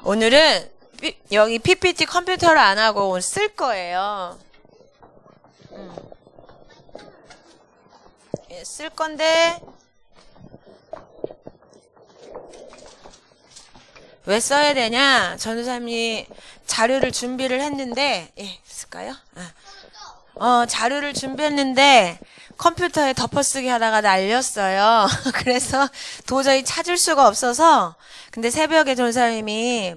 오늘은 여기 PPT 컴퓨터를 안 하고 쓸 거예요. 쓸 건데 왜 써야 되냐? 전도사님이 자료를 준비를 했는데 쓸까요? 자료를 준비했는데 컴퓨터에 덮어쓰기 하다가 날렸어요. 그래서 도저히 찾을 수가 없어서 근데 새벽에 전도사님이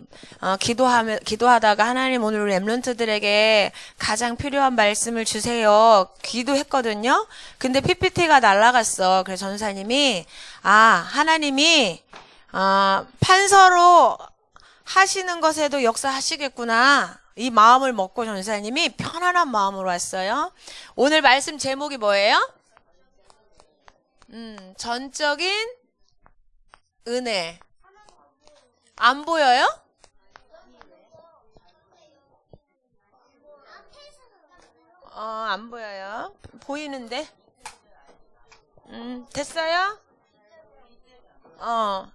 기도하다가 하나님 오늘 렘넌트들에게 가장 필요한 말씀을 주세요. 기도했거든요. 근데 PPT가 날아갔어. 그래서 전도사님이 하나님이 판서로 하시는 것에도 역사하시겠구나. 이 마음을 먹고 전도사님이 편안한 마음으로 왔어요. 오늘 말씀 제목이 뭐예요? 전적인 은혜. 안 보여요? 안 보여요. 보이는데? 됐어요?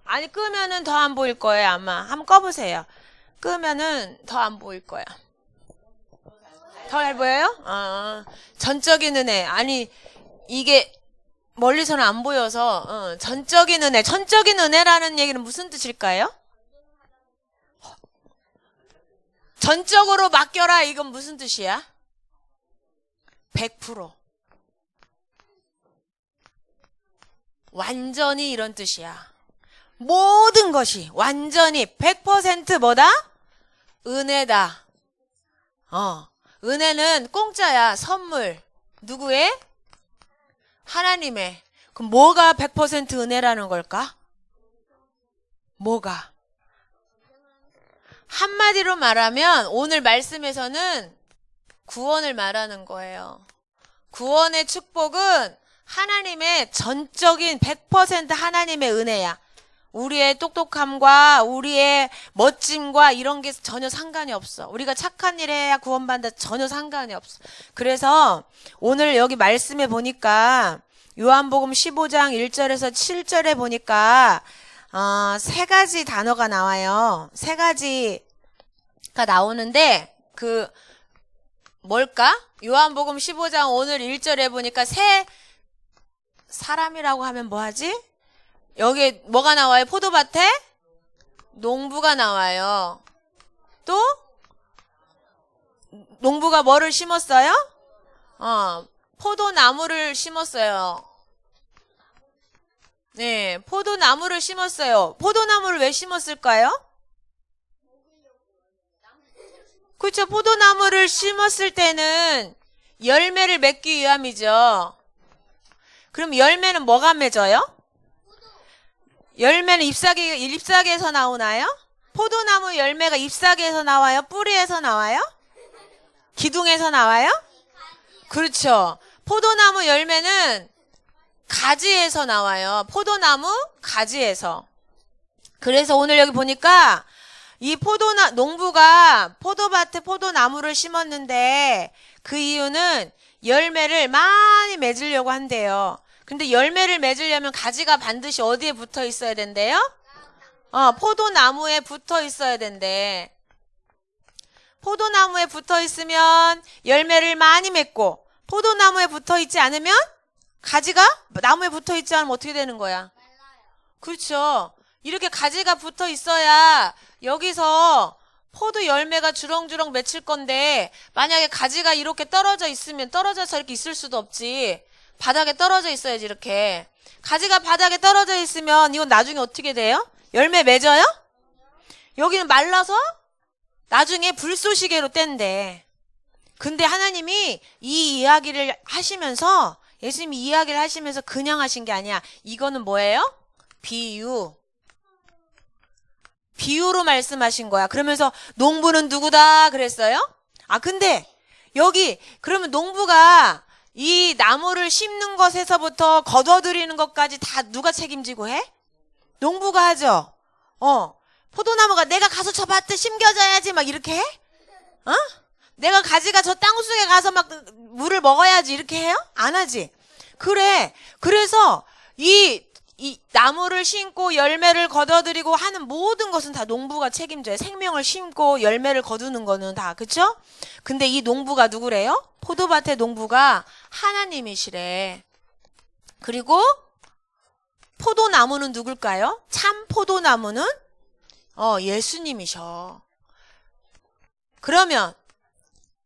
아니 끄면은 더 안 보일 거예요 아마. 한번 꺼보세요. 끄면은 더 안 보일 거야. 더 잘 보여요? 전적인 은혜. 아니 이게 멀리서는 안 보여서 전적인 은혜. 전적인 은혜라는 얘기는 무슨 뜻일까요? 전적으로 맡겨라. 이건 무슨 뜻이야? 100%. 완전히 이런 뜻이야. 모든 것이 완전히 100% 뭐다? 은혜다. 은혜는 공짜야. 선물. 누구의? 하나님의. 그럼 뭐가 100% 은혜라는 걸까? 뭐가? 한마디로 말하면 오늘 말씀에서는 구원을 말하는 거예요. 구원의 축복은 하나님의 전적인 100% 하나님의 은혜야. 우리의 똑똑함과 우리의 멋짐과 이런 게 전혀 상관이 없어. 우리가 착한 일 해야 구원받는다. 전혀 상관이 없어. 그래서 오늘 여기 말씀에 보니까 요한복음 15장 1절에서 7절에 보니까 세 가지 단어가 나와요. 세 가지가 나오는데 뭘까? 요한복음 15장 오늘 1절에 보니까 새 사람이라고 하면 뭐하지? 여기 뭐가 나와요? 포도밭에 농부가 나와요. 또 농부가 뭐를 심었어요? 포도나무를 심었어요. 네, 포도나무를 심었어요. 포도나무를 왜 심었을까요? 그렇죠. 포도나무를 심었을 때는 열매를 맺기 위함이죠. 그럼 열매는 뭐가 맺어요? 열매는 잎사귀에서 나오나요? 포도나무 열매가 잎사귀에서 나와요? 뿌리에서 나와요? 기둥에서 나와요? 그렇죠. 포도나무 열매는 가지에서 나와요. 포도나무 가지에서. 그래서 오늘 여기 보니까 이 농부가 포도밭에 포도나무를 심었는데 그 이유는 열매를 많이 맺으려고 한대요. 근데 열매를 맺으려면 가지가 반드시 어디에 붙어 있어야 된대요? 포도나무에 붙어 있어야 된대. 포도나무에 붙어 있으면 열매를 많이 맺고 포도나무에 붙어 있지 않으면 가지가 나무에 붙어 있지 않으면 어떻게 되는 거야? 그렇죠. 이렇게 가지가 붙어 있어야 여기서 포도 열매가 주렁주렁 맺힐 건데 만약에 가지가 이렇게 떨어져 있으면 떨어져서 이렇게 있을 수도 없지. 바닥에 떨어져 있어야지 이렇게. 가지가 바닥에 떨어져 있으면 이건 나중에 어떻게 돼요? 열매 맺어요? 여기는 말라서 나중에 불쏘시개로 뗀대. 근데 하나님이 이 이야기를 하시면서 예수님이 이야기를 하시면서 그냥 하신 게 아니야. 이거는 뭐예요? 비유로 말씀하신 거야. 그러면서 농부는 누구다 그랬어요? 근데 여기 그러면 농부가 이 나무를 심는 것에서부터 거둬들이는 것까지 다 누가 책임지고 해? 농부가 하죠. 포도나무가 내가 가서 저 밭에 심겨져야지 막 이렇게 해? 내가 가지가 저 땅속에 가서 막 물을 먹어야지 이렇게 해요? 안 하지. 그래. 그래서 이 이 나무를 심고 열매를 거둬들이고 하는 모든 것은 다 농부가 책임져요. 생명을 심고 열매를 거두는 거는 다. 그쵸? 근데 이 농부가 누구래요? 포도밭의 농부가 하나님이시래. 그리고 포도나무는 누굴까요? 참 포도나무는 예수님이셔. 그러면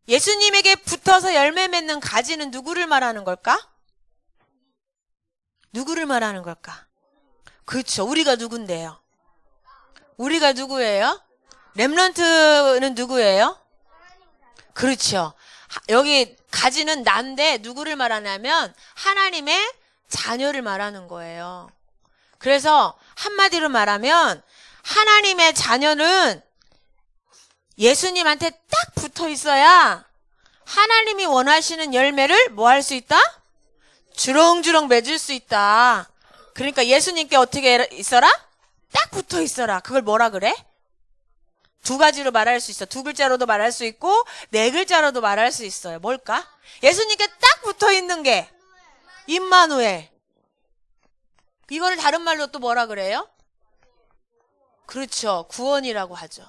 예수님에게 붙어서 열매 맺는 가지는 누구를 말하는 걸까? 누구를 말하는 걸까? 그렇죠. 우리가 누군데요? 우리가 누구예요? 렘넌트는 누구예요? 그렇죠. 여기 가지는 난데 누구를 말하냐면 하나님의 자녀를 말하는 거예요. 그래서 한마디로 말하면 하나님의 자녀는 예수님한테 딱 붙어 있어야 하나님이 원하시는 열매를 뭐 할 수 있다? 주렁주렁 맺을 수 있다. 그러니까 예수님께 어떻게 있어라? 딱 붙어 있어라. 그걸 뭐라 그래? 두 가지로 말할 수 있어. 두 글자로도 말할 수 있고 네 글자로도 말할 수 있어요. 뭘까? 예수님께 딱 붙어 있는 게 임마누엘. 이거를 다른 말로 또 뭐라 그래요? 그렇죠. 구원이라고 하죠.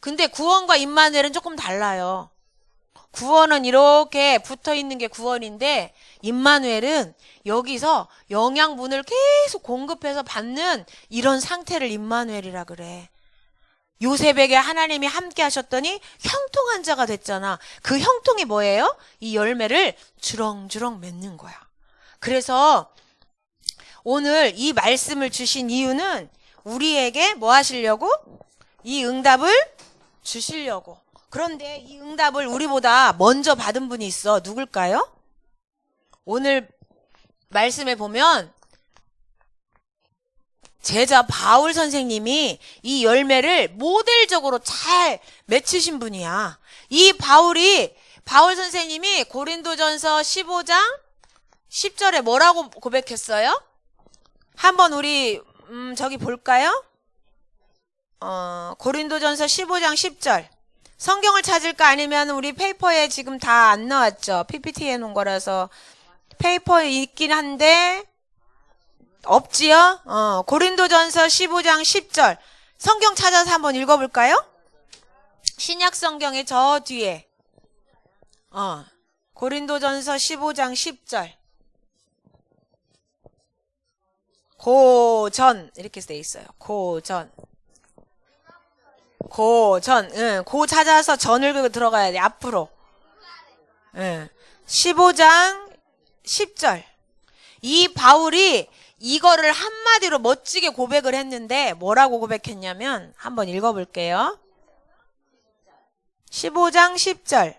근데 구원과 임마누엘은 조금 달라요. 구원은 이렇게 붙어 있는 게 구원인데 임마누엘은 여기서 영양분을 계속 공급해서 받는 이런 상태를 임마누엘이라 그래. 요셉에게 하나님이 함께 하셨더니 형통한 자가 됐잖아. 그 형통이 뭐예요? 이 열매를 주렁주렁 맺는 거야. 그래서 오늘 이 말씀을 주신 이유는 우리에게 뭐 하시려고? 이 응답을 주시려고. 그런데 이 응답을 우리보다 먼저 받은 분이 있어. 누굴까요? 오늘 말씀에 보면 제자 바울 선생님이 이 열매를 모델적으로 잘 맺히신 분이야. 이 바울 선생님이 고린도전서 15장 10절에 뭐라고 고백했어요? 한번 우리 저기 볼까요? 고린도전서 15장 10절. 성경을 찾을까? 아니면 우리 페이퍼에 지금 다 안 나왔죠? PPT 해놓은 거라서 페이퍼에 있긴 한데 없지요? 고린도전서 15장 10절. 성경 찾아서 한번 읽어볼까요? 신약 성경의 저 뒤에 고린도전서 15장 10절. 고전 이렇게 돼 있어요. 고전. 고 찾아서 전을 긁고 들어가야 돼. 앞으로. 15장 10절. 이 바울이 이거를 한마디로 멋지게 고백을 했는데 뭐라고 고백했냐면 한번 읽어볼게요. 15장 10절.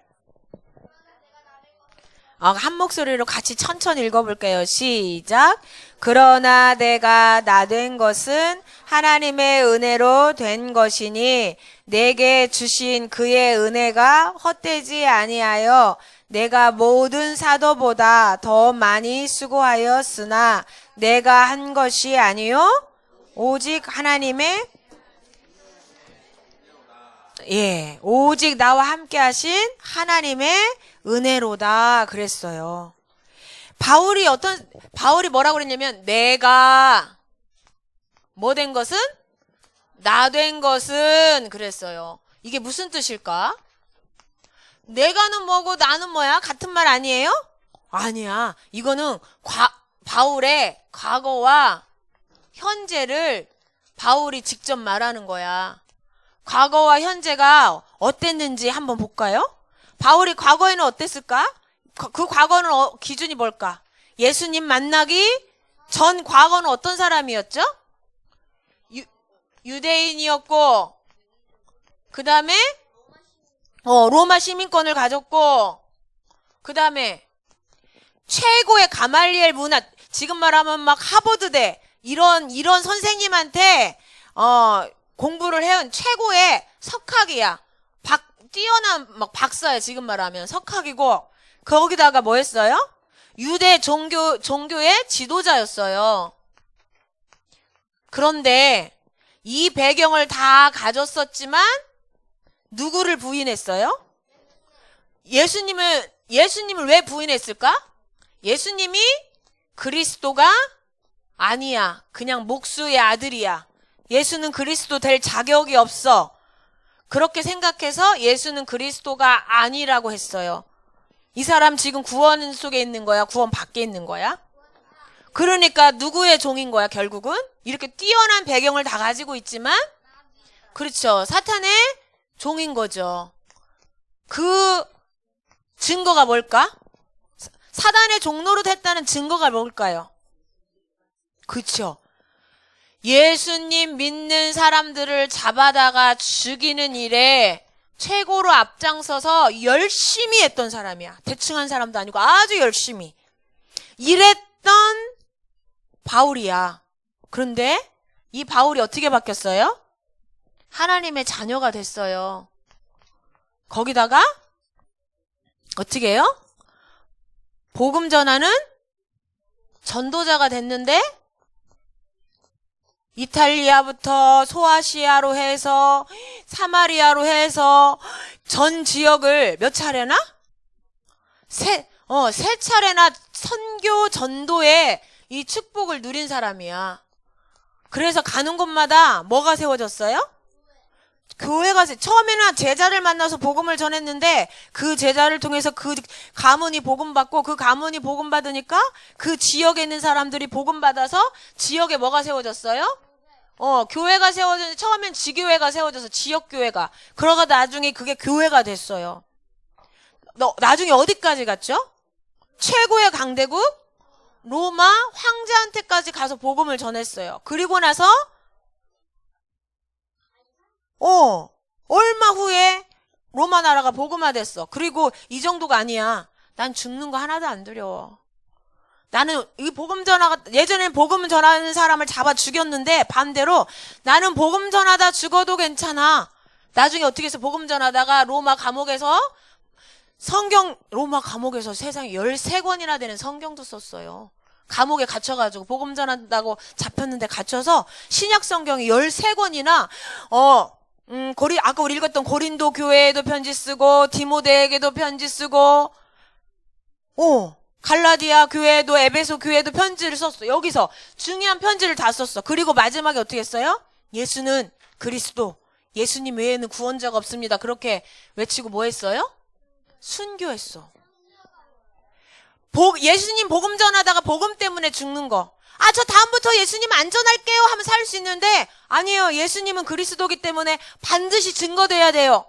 한 목소리로 같이 천천히 읽어볼게요. 시작. 그러나 내가 나 된 것은 하나님의 은혜로 된 것이니 내게 주신 그의 은혜가 헛되지 아니하여 내가 모든 사도보다 더 많이 수고하였으나 내가 한 것이 아니요 오직 하나님의 오직 나와 함께 하신 하나님의 은혜로다 그랬어요. 바울이 뭐라고 그랬냐면 내가 뭐 된 것은? 나 된 것은 그랬어요. 이게 무슨 뜻일까? 내가는 뭐고 나는 뭐야? 같은 말 아니에요? 아니야. 이거는 바울의 과거와 현재를 바울이 직접 말하는 거야. 과거와 현재가 어땠는지 한번 볼까요? 바울이 과거에는 어땠을까? 그 과거는 기준이 뭘까? 예수님 만나기 전 과거는 어떤 사람이었죠? 유대인이었고 그 다음에 로마 시민권을 가졌고 그 다음에 최고의 가말리엘 문화 지금 말하면 막 하버드대 이런 선생님한테 공부를 해온 최고의 석학이야. 뛰어난 막 박사야. 지금 말하면 석학이고 거기다가 뭐 했어요? 유대 종교의 지도자였어요. 그런데 이 배경을 다 가졌었지만 누구를 부인했어요? 예수님을 왜 부인했을까? 예수님이 그리스도가 아니야. 그냥 목수의 아들이야. 예수는 그리스도 될 자격이 없어. 그렇게 생각해서 예수는 그리스도가 아니라고 했어요. 이 사람 지금 구원 속에 있는 거야? 구원 밖에 있는 거야? 그러니까 누구의 종인 거야, 결국은? 이렇게 뛰어난 배경을 다 가지고 있지만, 그렇죠. 사탄의 종인 거죠. 그 증거가 뭘까? 사단의 종노릇 했다는 증거가 뭘까요? 그렇죠. 예수님 믿는 사람들을 잡아다가 죽이는 일에 최고로 앞장서서 열심히 했던 사람이야. 대충 한 사람도 아니고 아주 열심히. 이랬던 바울이야. 그런데 이 바울이 어떻게 바뀌었어요? 하나님의 자녀가 됐어요. 거기다가 어떻게 해요? 복음 전하는 전도자가 됐는데 이탈리아부터 소아시아로 해서 사마리아로 해서 전 지역을 몇 차례나? 세 차례나 선교 전도에 이 축복을 누린 사람이야. 그래서 가는 곳마다 뭐가 세워졌어요? 교회가 처음에는 제자를 만나서 복음을 전했는데 그 제자를 통해서 그 가문이 복음받고 그 가문이 복음받으니까 그 지역에 있는 사람들이 복음받아서 지역에 뭐가 세워졌어요? 교회가 세워졌는데 처음엔 지교회가 세워져서 지역교회가 그러다 나중에 그게 교회가 됐어요. 나중에 어디까지 갔죠? 최고의 강대국 로마 황제한테까지 가서 복음을 전했어요. 그리고 나서 얼마 후에 로마 나라가 복음화됐어. 그리고 이 정도가 아니야. 난 죽는 거 하나도 안 두려워. 나는 이 복음 전화가 예전엔 복음 전하는 사람을 잡아 죽였는데 반대로 나는 복음 전하다 죽어도 괜찮아. 나중에 어떻게 해서 복음 전하다가 로마 감옥에서 로마 감옥에서 세상에 13권이나 되는 성경도 썼어요. 감옥에 갇혀가지고 복음 전한다고 잡혔는데 갇혀서 신약 성경이 13권이나 아까 우리 읽었던 고린도 교회에도 편지 쓰고 디모데에게도 편지 쓰고 갈라디아 교회도 에베소 교회도 편지를 썼어. 여기서 중요한 편지를 다 썼어. 그리고 마지막에 어떻게 했어요? 예수는 그리스도, 예수님 외에는 구원자가 없습니다. 그렇게 외치고 뭐 했어요? 순교했어. 예수님 복음 전하다가 복음 때문에 죽는 거. 저 다음부터 예수님 안 전할게요 하면 살 수 있는데 아니에요. 예수님은 그리스도기 때문에 반드시 증거돼야 돼요.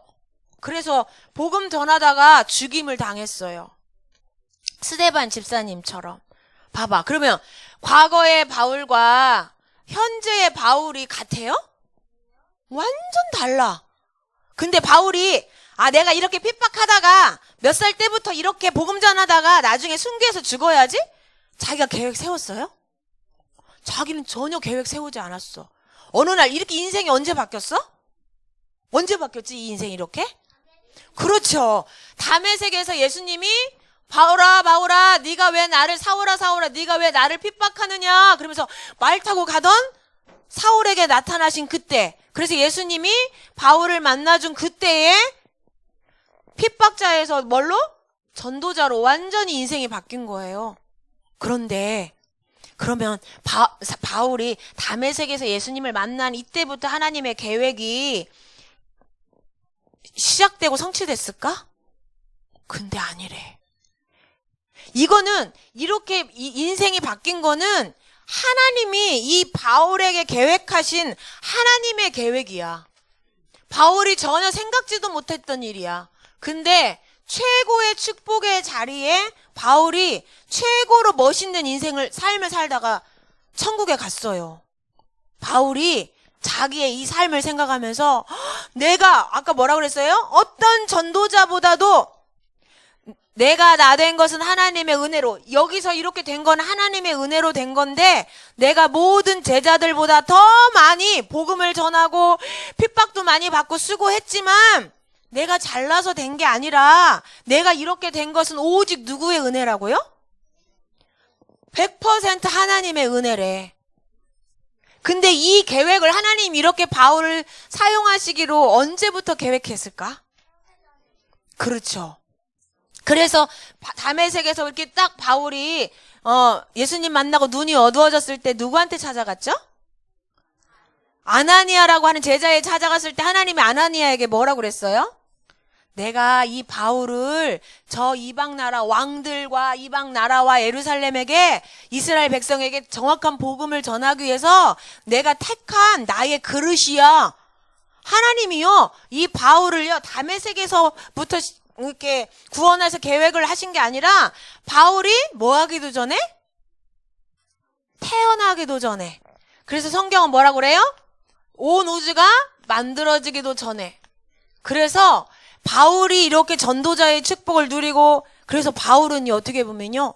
그래서 복음 전하다가 죽임을 당했어요. 스데반 집사님처럼. 봐봐. 그러면 과거의 바울과 현재의 바울이 같아요? 완전 달라. 근데 바울이 내가 이렇게 핍박하다가 몇 살 때부터 이렇게 복음 전하다가 나중에 순교해서 죽어야지? 자기가 계획 세웠어요? 자기는 전혀 계획 세우지 않았어. 어느 날 이렇게 인생이 언제 바뀌었어? 언제 바뀌었지 이 인생이 이렇게? 그렇죠. 다메섹에서 예수님이 바울아 네가 왜 나를 사울아 네가 왜 나를 핍박하느냐 그러면서 말 타고 가던 사울에게 나타나신 그때, 그래서 예수님이 바울을 만나준 그때에 핍박자에서 뭘로? 전도자로 완전히 인생이 바뀐 거예요. 그런데 그러면 바울이 다메섹에서 예수님을 만난 이때부터 하나님의 계획이 시작되고 성취됐을까? 근데 아니래. 이거는 이렇게 인생이 바뀐 거는 하나님이 이 바울에게 계획하신 하나님의 계획이야. 바울이 전혀 생각지도 못했던 일이야. 근데 최고의 축복의 자리에 바울이 최고로 멋있는 삶을 살다가 천국에 갔어요. 바울이 자기의 이 삶을 생각하면서 내가 아까 뭐라 그랬어요? 어떤 전도자보다도 내가 나 된 것은 하나님의 은혜로, 여기서 이렇게 된 건 하나님의 은혜로 된 건데 내가 모든 제자들보다 더 많이 복음을 전하고 핍박도 많이 받고 수고했지만 내가 잘나서 된 게 아니라 내가 이렇게 된 것은 오직 누구의 은혜라고요? 100% 하나님의 은혜래. 근데 이 계획을 하나님 이렇게 바울을 사용하시기로 언제부터 계획했을까? 그렇죠. 그래서 다메섹에서 이렇게 딱 바울이 예수님 만나고 눈이 어두워졌을 때 누구한테 찾아갔죠? 아나니아라고 하는 제자에 찾아갔을 때 하나님이 아나니아에게 뭐라고 그랬어요? 내가 이 바울을 저 이방 나라 왕들과 이방 나라와 예루살렘에게 이스라엘 백성에게 정확한 복음을 전하기 위해서 내가 택한 나의 그릇이야. 하나님이요, 이 바울을요, 다메섹에서부터 이렇게 구원해서 계획을 하신 게 아니라 바울이 뭐 하기도 전에? 태어나기도 전에. 그래서 성경은 뭐라고 그래요? 온 우주가 만들어지기도 전에. 그래서 바울이 이렇게 전도자의 축복을 누리고, 그래서 바울은 어떻게 보면요,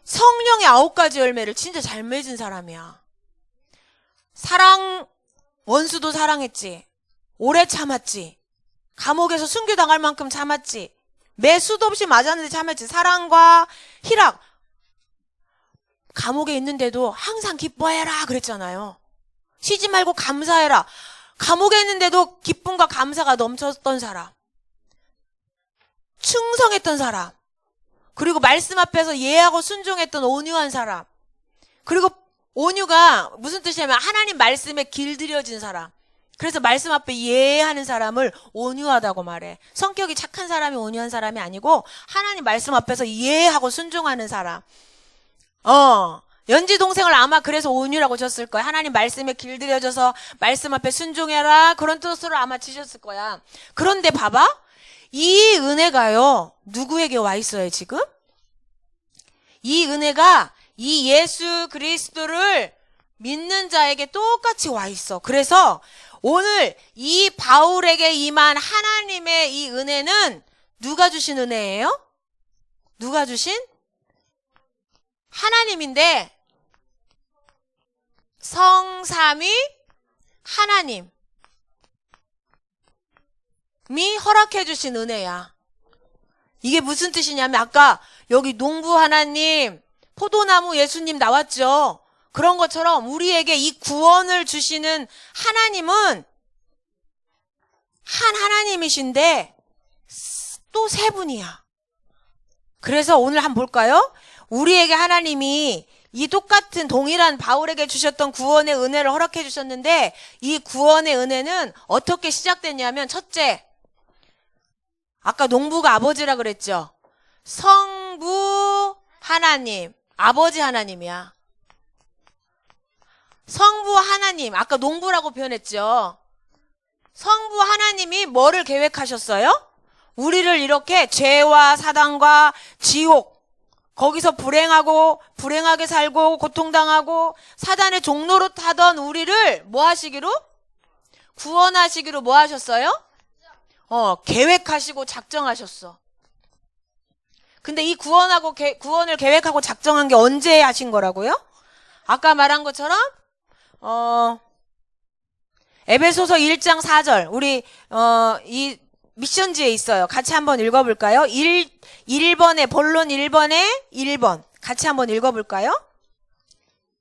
성령의 9가지 열매를 진짜 잘 맺은 사람이야. 사랑, 원수도 사랑했지. 오래 참았지. 감옥에서 순교당할 만큼 참았지. 매 수도 없이 맞았는데 참았지. 사랑과 희락. 감옥에 있는데도 항상 기뻐해라 그랬잖아요. 쉬지 말고 감사해라. 감옥에 있는데도 기쁨과 감사가 넘쳤던 사람. 충성했던 사람. 그리고 말씀 앞에서 예하고 순종했던 온유한 사람. 그리고 온유가 무슨 뜻이냐면 하나님 말씀에 길들여진 사람. 그래서 말씀 앞에 예하는 사람을 온유하다고 말해. 성격이 착한 사람이 온유한 사람이 아니고 하나님 말씀 앞에서 예하고 순종하는 사람. 연지 동생을 아마 그래서 온유라고 졌을 거야. 하나님 말씀에 길들여져서 말씀 앞에 순종해라, 그런 뜻으로 아마 지셨을 거야. 그런데 봐봐, 이 은혜가요, 누구에게 와 있어요 지금? 이 은혜가 이 예수 그리스도를 믿는 자에게 똑같이 와 있어. 그래서 오늘 이 바울에게 임한 하나님의 이 은혜는 누가 주신 은혜예요? 누가 주신? 하나님인데 성삼위 하나님이 허락해 주신 은혜야. 이게 무슨 뜻이냐면 아까 여기 농부 하나님, 포도나무 예수님 나왔죠. 그런 것처럼 우리에게 이 구원을 주시는 하나님은 한 하나님이신데 또 세 분이야. 그래서 오늘 한번 볼까요? 우리에게 하나님이 이 똑같은 동일한 바울에게 주셨던 구원의 은혜를 허락해 주셨는데 이 구원의 은혜는 어떻게 시작됐냐면 첫째, 아까 농부가 아버지라 그랬죠. 성부 하나님, 아버지 하나님이야. 성부 하나님, 아까 농부라고 표현했죠. 성부 하나님이 뭐를 계획하셨어요? 우리를 이렇게 죄와 사단과 지옥, 거기서 불행하게 살고 고통당하고 사단의 종로로 타던 우리를 뭐 하시기로? 구원하시기로 뭐 하셨어요? 계획하시고 작정하셨어. 근데 이 구원을 계획하고 작정한 게 언제 하신 거라고요? 아까 말한 것처럼 에베소서 1장 4절 우리 이 미션지에 있어요. 같이 한번 읽어볼까요? 1번에 본론 1번에 1번 같이 한번 읽어볼까요?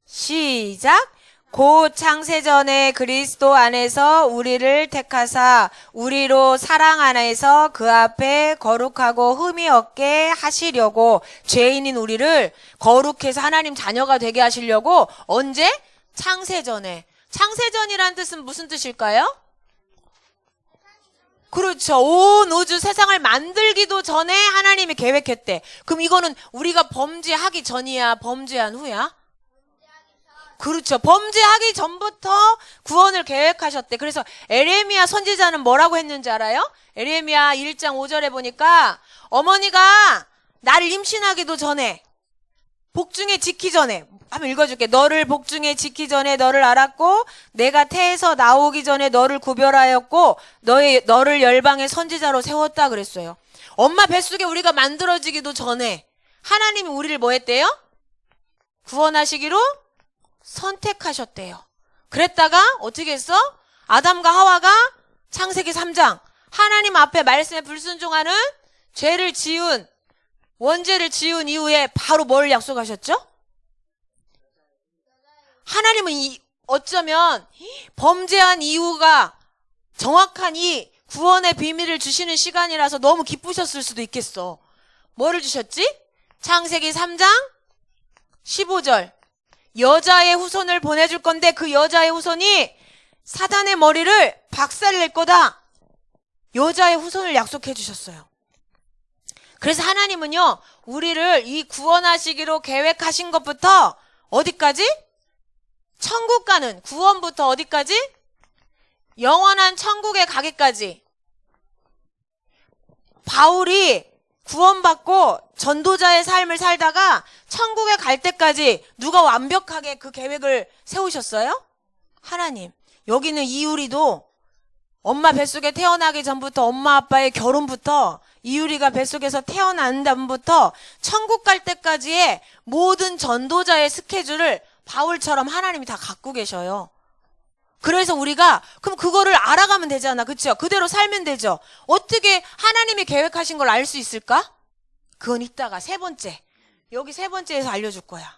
시작. 곧 창세전에 그리스도 안에서 우리를 택하사 우리로 사랑 안에서 그 앞에 거룩하고 흠이 없게 하시려고 죄인인 우리를 거룩해서 하나님 자녀가 되게 하시려고 언제? 창세전에. 창세전이란 뜻은 무슨 뜻일까요? 그렇죠. 온 우주 세상을 만들기도 전에 하나님이 계획했대. 그럼 이거는 우리가 범죄하기 전이야, 범죄한 후야? 그렇죠. 범죄하기 전부터 구원을 계획하셨대. 그래서 에레미야 선지자는 뭐라고 했는지 알아요? 에레미야 1장 5절에 보니까 어머니가 나를 임신하기도 전에, 복중에 지기 전에, 한번 읽어줄게. 너를 복중에 지기 전에 너를 알았고 내가 태에서 나오기 전에 너를 구별하였고 너를 열방의 선지자로 세웠다 그랬어요. 엄마 뱃속에 우리가 만들어지기도 전에 하나님이 우리를 뭐 했대요? 구원하시기로 선택하셨대요. 그랬다가 어떻게 했어? 아담과 하와가 창세기 3장 하나님 앞에 말씀에 불순종하는 죄를 지은 원죄를 지은 이후에 바로 뭘 약속하셨죠? 하나님은 어쩌면 범죄한 이유가 정확한 이 구원의 비밀을 주시는 시간이라서 너무 기쁘셨을 수도 있겠어. 뭐를 주셨지? 창세기 3장 15절. 여자의 후손을 보내줄 건데 그 여자의 후손이 사단의 머리를 박살낼 거다. 여자의 후손을 약속해 주셨어요. 그래서 하나님은요, 우리를 이 구원하시기로 계획하신 것부터 어디까지? 천국 가는, 구원부터 어디까지? 영원한 천국에 가기까지. 바울이 구원받고 전도자의 삶을 살다가 천국에 갈 때까지 누가 완벽하게 그 계획을 세우셨어요? 하나님. 여기는 이유리도 엄마 뱃속에 태어나기 전부터 엄마 아빠의 결혼부터 이유리가 뱃속에서 태어난 다음부터 천국 갈 때까지의 모든 전도자의 스케줄을 바울처럼 하나님이 다 갖고 계셔요. 그래서 우리가 그럼 그거를 알아가면 되잖아. 그렇죠? 그대로 살면 되죠. 어떻게 하나님이 계획하신 걸 알 수 있을까? 그건 이따가 세 번째. 여기 세 번째에서 알려줄 거야.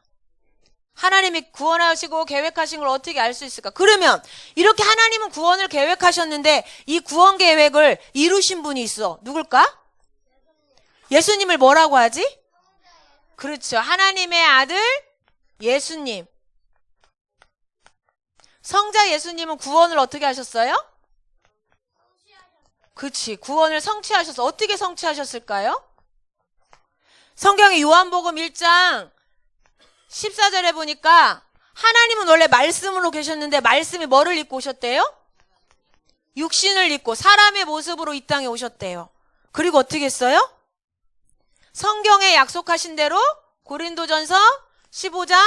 하나님이 구원하시고 계획하신 걸 어떻게 알 수 있을까? 그러면 이렇게 하나님은 구원을 계획하셨는데 이 구원 계획을 이루신 분이 있어. 누굴까? 예수님을 뭐라고 하지? 그렇죠. 하나님의 아들 예수님. 성자 예수님은 구원을 어떻게 하셨어요? 그렇지. 구원을 성취하셨어. 어떻게 성취하셨을까요? 성경의 요한복음 1장 14절에 보니까 하나님은 원래 말씀으로 계셨는데 말씀이 뭐를 입고 오셨대요? 육신을 입고 사람의 모습으로 이 땅에 오셨대요. 그리고 어떻게 했어요? 성경에 약속하신 대로 고린도전서 15장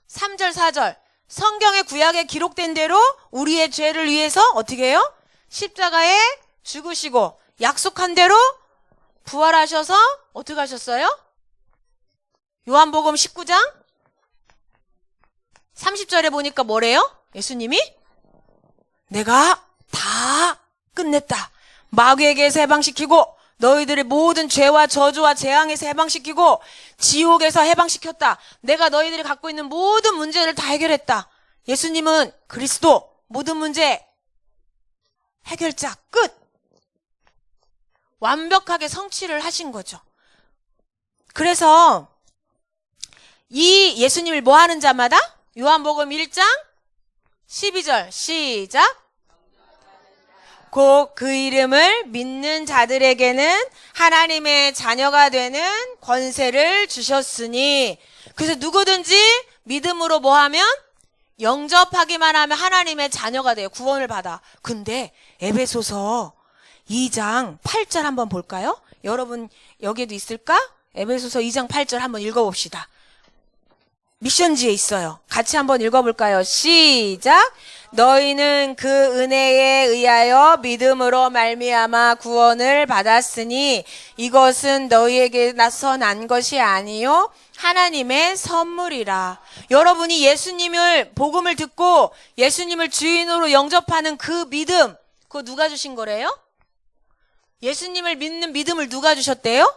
3절 4절 성경의 구약에 기록된 대로 우리의 죄를 위해서 어떻게 해요? 십자가에 죽으시고 약속한 대로 부활하셔서 어떻게 하셨어요? 요한복음 19장 30절에 보니까 뭐래요? 예수님이 내가 다 끝냈다. 마귀에게서 해방시키고 너희들의 모든 죄와 저주와 재앙에서 해방시키고 지옥에서 해방시켰다. 내가 너희들이 갖고 있는 모든 문제를 다 해결했다. 예수님은 그리스도 모든 문제 해결자 끝. 완벽하게 성취를 하신 거죠. 그래서 이 예수님을 뭐 하는 자마다? 요한복음 1장 12절 시작. 곧 그 이름을 믿는 자들에게는 하나님의 자녀가 되는 권세를 주셨으니. 그래서 누구든지 믿음으로 뭐 하면? 영접하기만 하면 하나님의 자녀가 돼요. 구원을 받아. 근데 에베소서 2장 8절 한번 볼까요? 여러분 여기에도 있을까? 에베소서 2장 8절 한번 읽어봅시다. 미션지에 있어요. 같이 한번 읽어볼까요? 시작. 너희는 그 은혜에 의하여 믿음으로 말미암아 구원을 받았으니 이것은 너희에게서 난 것이 아니요 하나님의 선물이라. 여러분이 예수님을 복음을 듣고 예수님을 주인으로 영접하는 그 믿음, 그거 누가 주신 거래요? 예수님을 믿는 믿음을 누가 주셨대요?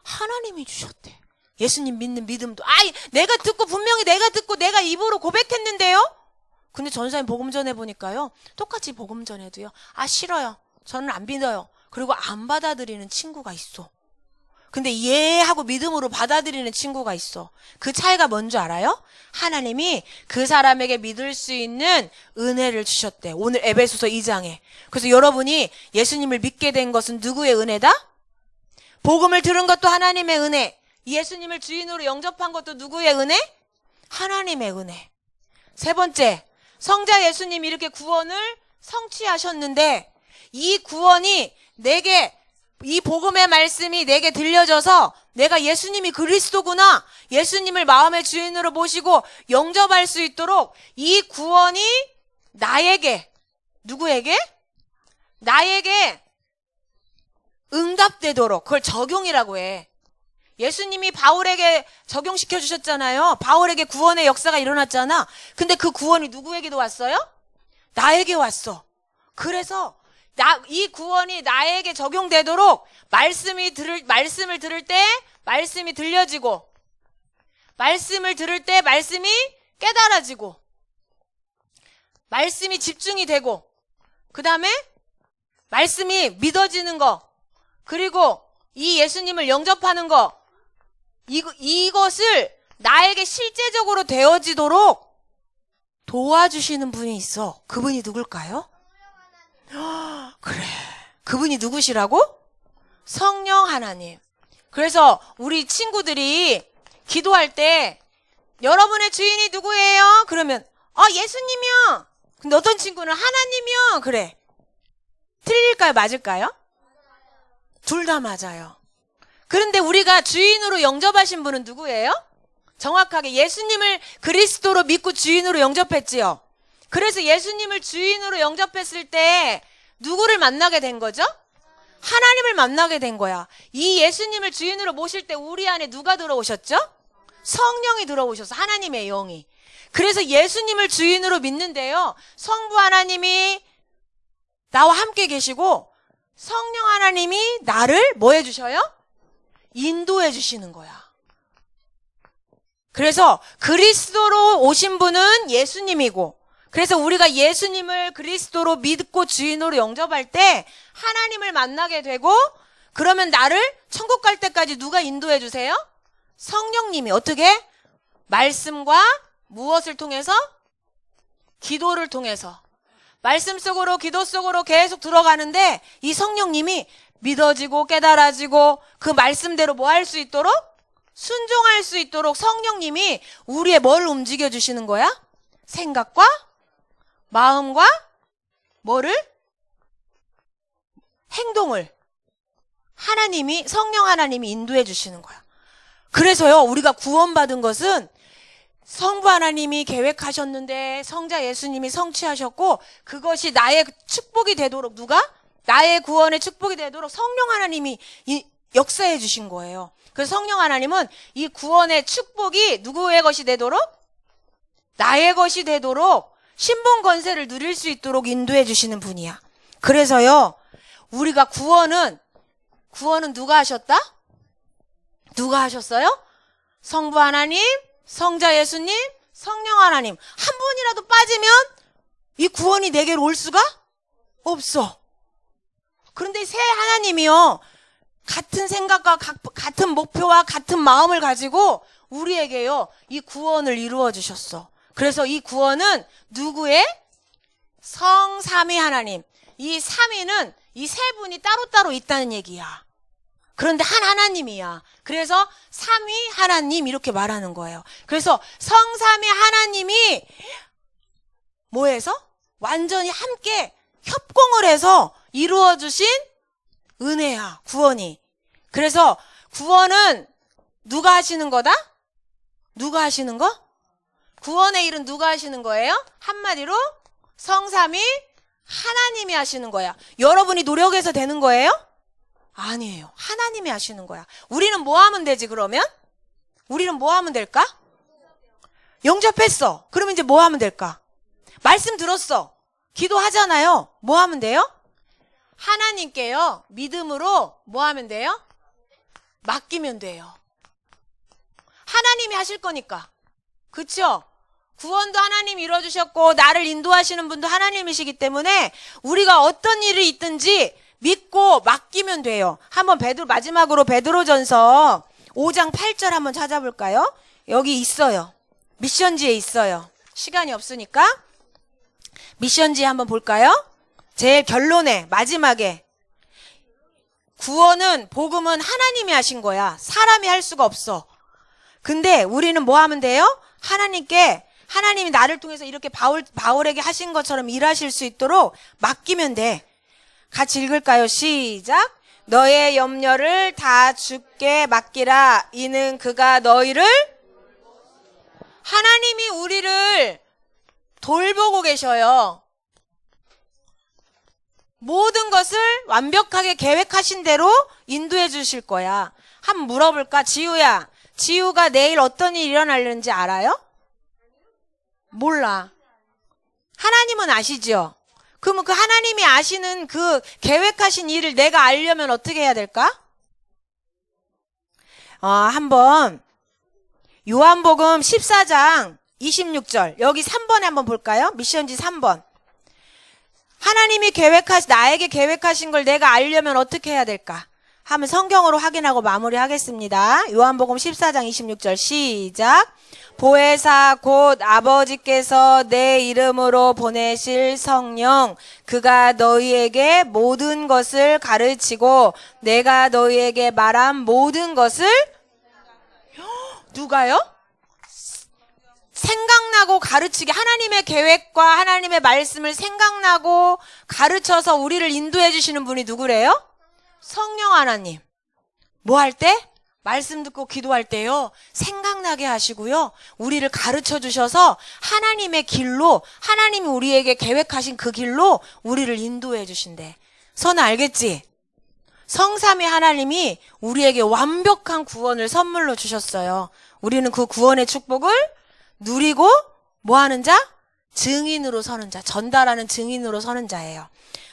하나님이 주셨대. 예수님 믿는 믿음도 내가 듣고 분명히 내가 듣고 내가 입으로 고백했는데요. 근데 전사님 복음 전해 보니까요. 똑같이 복음 전해도요. 싫어요. 저는 안 믿어요. 그리고 안 받아들이는 친구가 있어. 근데 이해하고 믿음으로 받아들이는 친구가 있어. 그 차이가 뭔지 알아요? 하나님이 그 사람에게 믿을 수 있는 은혜를 주셨대. 오늘 에베소서 2장에. 그래서 여러분이 예수님을 믿게 된 것은 누구의 은혜다? 복음을 들은 것도 하나님의 은혜. 예수님을 주인으로 영접한 것도 누구의 은혜? 하나님의 은혜. 세 번째, 성자 예수님이 이렇게 구원을 성취하셨는데 이 구원이 내게, 이 복음의 말씀이 내게 들려져서 내가 예수님이 그리스도구나, 예수님을 마음의 주인으로 모시고 영접할 수 있도록 이 구원이 나에게, 누구에게? 나에게 응답되도록, 그걸 적용이라고 해. 예수님이 바울에게 적용시켜 주셨잖아요. 바울에게 구원의 역사가 일어났잖아. 근데 그 구원이 누구에게도 왔어요? 나에게 왔어. 그래서 이 구원이 나에게 적용되도록 말씀을 들을 때 말씀이 들려지고, 말씀을 들을 때 말씀이 깨달아지고, 말씀이 집중이 되고, 그 다음에 말씀이 믿어지는 거, 그리고 이 예수님을 영접하는 거, 이것을 나에게 실제적으로 되어지도록 도와주시는 분이 있어. 그분이 누굴까요? 그래. 그분이 누구시라고? 성령 하나님. 그래서 우리 친구들이 기도할 때 여러분의 주인이 누구예요? 그러면 예수님이요. 근데 어떤 친구는 하나님이요. 그래. 틀릴까요? 맞을까요? 둘 다 맞아요. 그런데 우리가 주인으로 영접하신 분은 누구예요? 정확하게 예수님을 그리스도로 믿고 주인으로 영접했지요. 그래서 예수님을 주인으로 영접했을 때 누구를 만나게 된 거죠? 하나님을 만나게 된 거야. 이 예수님을 주인으로 모실 때 우리 안에 누가 들어오셨죠? 성령이 들어오셔서 하나님의 영이. 그래서 예수님을 주인으로 믿는데요. 성부 하나님이 나와 함께 계시고 성령 하나님이 나를 뭐 해주셔요? 인도해 주시는 거야. 그래서 그리스도로 오신 분은 예수님이고, 그래서 우리가 예수님을 그리스도로 믿고 주인으로 영접할 때 하나님을 만나게 되고, 그러면 나를 천국 갈 때까지 누가 인도해 주세요? 성령님이. 어떻게? 말씀과 무엇을 통해서? 기도를 통해서. 말씀 속으로, 기도 속으로 계속 들어가는데 이 성령님이 믿어지고 깨달아지고 그 말씀대로 뭐 할 수 있도록? 순종할 수 있도록 성령님이 우리의 뭘 움직여 주시는 거야? 생각과 마음과 뭐를? 행동을 하나님이, 성령 하나님이 인도해 주시는 거야. 그래서요, 우리가 구원받은 것은 성부 하나님이 계획하셨는데 성자 예수님이 성취하셨고, 그것이 나의 축복이 되도록 누가? 나의 구원의 축복이 되도록 성령 하나님이 역사해 주신 거예요. 그래서 성령 하나님은 이 구원의 축복이 누구의 것이 되도록? 나의 것이 되도록 신분 권세를 누릴 수 있도록 인도해 주시는 분이야. 그래서요, 우리가 구원은 누가 하셨다? 누가 하셨어요? 성부 하나님, 성자 예수님, 성령 하나님. 한 분이라도 빠지면 이 구원이 내게로 올 수가 없어. 그런데 새 하나님이요, 같은 생각과 같은 목표와 같은 마음을 가지고 우리에게요, 이 구원을 이루어 주셨어. 그래서 이 구원은 누구의? 성삼위 하나님. 이 삼위는 이 세 분이 따로따로 있다는 얘기야. 그런데 한 하나님이야. 그래서 삼위 하나님 이렇게 말하는 거예요. 그래서 성삼위 하나님이 뭐해서? 완전히 함께 협공을 해서 이루어 주신 은혜야, 구원이. 그래서 구원은 누가 하시는 거다? 누가 하시는 거? 구원의 일은 누가 하시는 거예요? 한마디로 성삼위 하나님이 하시는 거야. 여러분이 노력해서 되는 거예요? 아니에요. 하나님이 하시는 거야. 우리는 뭐 하면 되지, 그러면? 우리는 뭐 하면 될까? 영접했어. 그러면 이제 뭐 하면 될까? 말씀 들었어. 기도하잖아요. 뭐 하면 돼요? 하나님께요, 믿음으로 뭐 하면 돼요? 맡기면 돼요. 하나님이 하실 거니까. 그쵸? 구원도 하나님이 이루어주셨고 나를 인도하시는 분도 하나님이시기 때문에 우리가 어떤 일이 있든지 믿고 맡기면 돼요. 한번 마지막으로 베드로전서 5장 8절 한번 찾아볼까요? 여기 있어요. 미션지에 있어요. 시간이 없으니까 미션지에 한번 볼까요? 제일 결론에, 마지막에. 구원은, 복음은 하나님이 하신 거야. 사람이 할 수가 없어. 근데 우리는 뭐 하면 돼요? 하나님이 나를 통해서 이렇게 바울에게 하신 것처럼 일하실 수 있도록 맡기면 돼. 같이 읽을까요? 시작. 너의 염려를 다 주께 맡기라. 이는 그가 너희를, 하나님이 우리를 돌보고 계셔요. 모든 것을 완벽하게 계획하신 대로 인도해 주실 거야. 한번 물어볼까? 지우가 내일 어떤 일이 일어나는지 알아요? 몰라. 하나님은 아시죠? 그러면 그 하나님이 아시는 그 계획하신 일을 내가 알려면 어떻게 해야 될까? 한번 요한복음 14장 26절 여기 3번에 한번 볼까요? 미션지 3번. 하나님이 나에게 계획하신 걸 내가 알려면 어떻게 해야 될까? 한번 성경으로 확인하고 마무리하겠습니다. 요한복음 14장 26절 시작. 보혜사 곧 아버지께서 내 이름으로 보내실 성령 그가 너희에게 모든 것을 가르치고 내가 너희에게 말한 모든 것을 누가요? 생각나고 가르치게 하나님의 계획과 하나님의 말씀을 생각나고 가르쳐서 우리를 인도해 주시는 분이 누구래요? 성령 하나님. 뭐 할 때? 말씀 듣고 기도할 때요. 생각나게 하시고요. 우리를 가르쳐 주셔서 하나님의 길로 하나님이 우리에게 계획하신 그 길로 우리를 인도해 주신대. 선아 알겠지? 성삼위 하나님이 우리에게 완벽한 구원을 선물로 주셨어요. 우리는 그 구원의 축복을 누리고 뭐 하는 자? 증인으로 서는 자. 전달하는 증인으로 서는 자예요.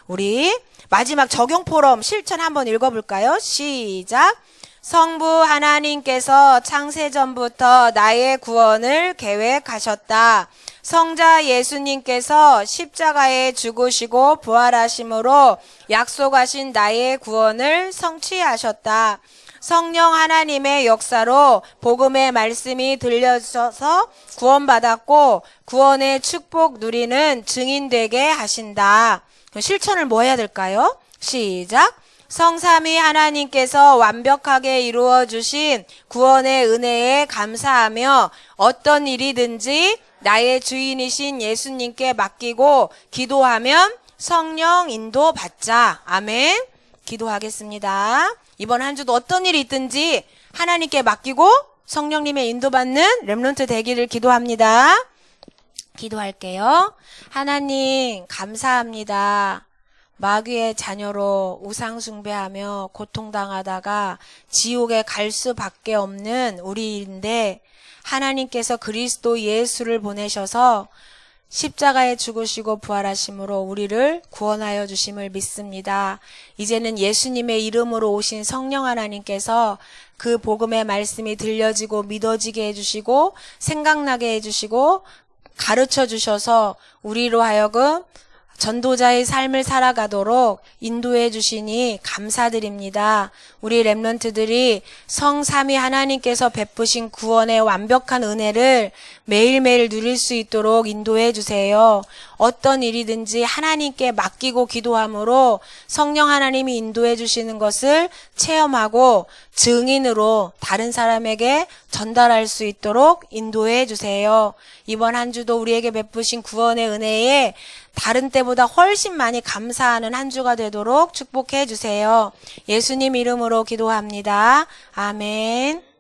우리 마지막 적용 포럼 실천 한번 읽어볼까요? 시작. 성부 하나님께서 창세전부터 나의 구원을 계획하셨다. 성자 예수님께서 십자가에 죽으시고 부활하심으로 약속하신 나의 구원을 성취하셨다. 성령 하나님의 역사로 복음의 말씀이 들려져서 구원받았고 구원의 축복 누리는 증인 되게 하신다. 실천을 뭐 해야 될까요? 시작. 성삼위 하나님께서 완벽하게 이루어 주신 구원의 은혜에 감사하며 어떤 일이든지 나의 주인이신 예수님께 맡기고 기도하면 성령 인도 받자. 아멘. 기도하겠습니다. 이번 한 주도 어떤 일이 있든지 하나님께 맡기고 성령님의 인도받는 렘넌트 되기를 기도합니다. 기도할게요. 하나님 감사합니다. 마귀의 자녀로 우상 숭배하며 고통당하다가 지옥에 갈 수밖에 없는 우리인데 하나님께서 그리스도 예수를 보내셔서 십자가에 죽으시고 부활하심으로 우리를 구원하여 주심을 믿습니다. 이제는 예수님의 이름으로 오신 성령 하나님께서 그 복음의 말씀이 들려지고 믿어지게 해주시고 생각나게 해주시고 가르쳐 주셔서 우리로 하여금 전도자의 삶을 살아가도록 인도해 주시니 감사드립니다. 우리 렘넌트들이 성삼위 하나님께서 베푸신 구원의 완벽한 은혜를 매일매일 누릴 수 있도록 인도해 주세요. 어떤 일이든지 하나님께 맡기고 기도함으로 성령 하나님이 인도해 주시는 것을 체험하고 증인으로 다른 사람에게 전달할 수 있도록 인도해 주세요. 이번 한 주도 우리에게 베푸신 구원의 은혜에 다른 때보다 훨씬 많이 감사하는 한 주가 되도록 축복해 주세요. 예수님 이름으로 기도합니다. 아멘.